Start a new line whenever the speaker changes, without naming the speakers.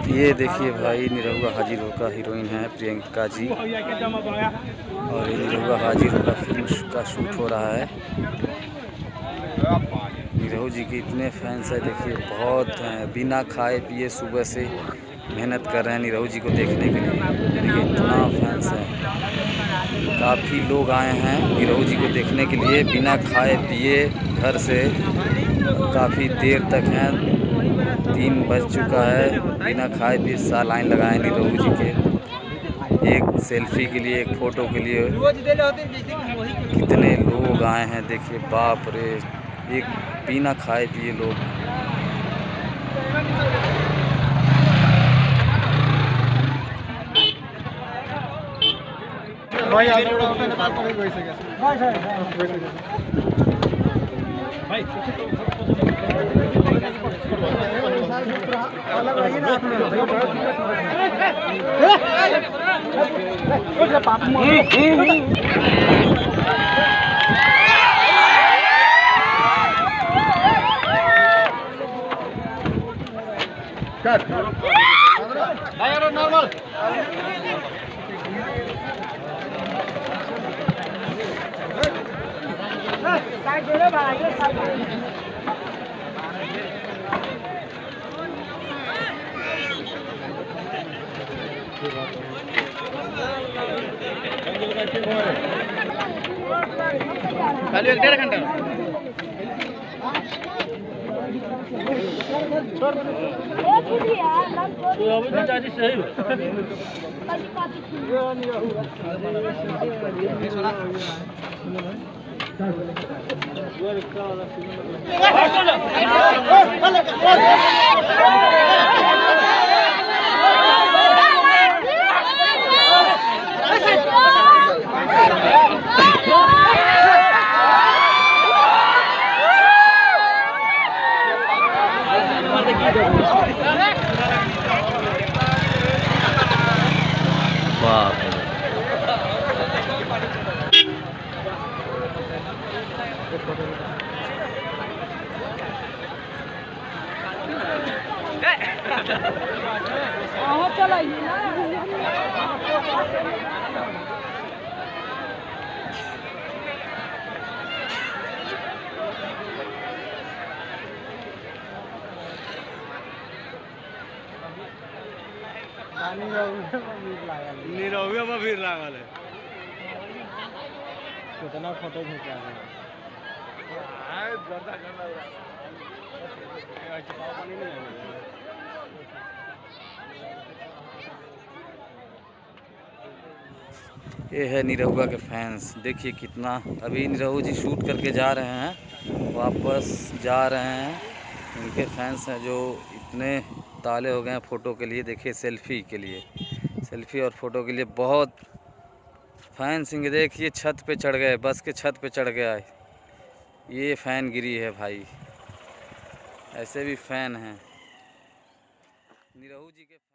ये देखिए भाई, निरहुआ हाजिर का हीरोइन है प्रियंका जी, और ये निरहुआ हाजिर का फिल्म का शूट हो रहा है। निरहु जी के इतने फैंस है, देखिए बहुत हैं, बिना खाए पिए सुबह से मेहनत कर रहे हैं निरहु जी को देखने के लिए। देखिए इतना फैंस है, काफ़ी लोग आए हैं निरहु जी को देखने के लिए बिना खाए पिए घर से। काफ़ी देर तक हैं, 3 बज चुका है, बिना खाए पिए साल लाइन लगाए निरहु जी के एक सेल्फी के लिए, एक फ़ोटो के लिए। कितने लोग आए हैं देखिए, बाप रे, एक बिना खाए पिए लोग।
भाई आगे नेपाल पर गई से भाई अलग रही ना भाई नॉर्मल खाली 1.5 घंटा निरहुआ में भीड़ लागल है। कितना फोटो खींचा है।
ये है निरहुआ के फैंस, देखिए कितना। अभी निरहु जी शूट करके जा रहे हैं, वापस जा रहे हैं। उनके फैंस हैं जो इतने ताले हो गए हैं फ़ोटो के लिए। देखिए सेल्फ़ी के लिए, सेल्फ़ी और फ़ोटो के लिए बहुत फैंस हैं। देखिए छत पे चढ़ गए, बस के छत पे चढ़ गया। ये फ़ैन गिरी है भाई, ऐसे भी फ़ैन हैं निरहु जी के।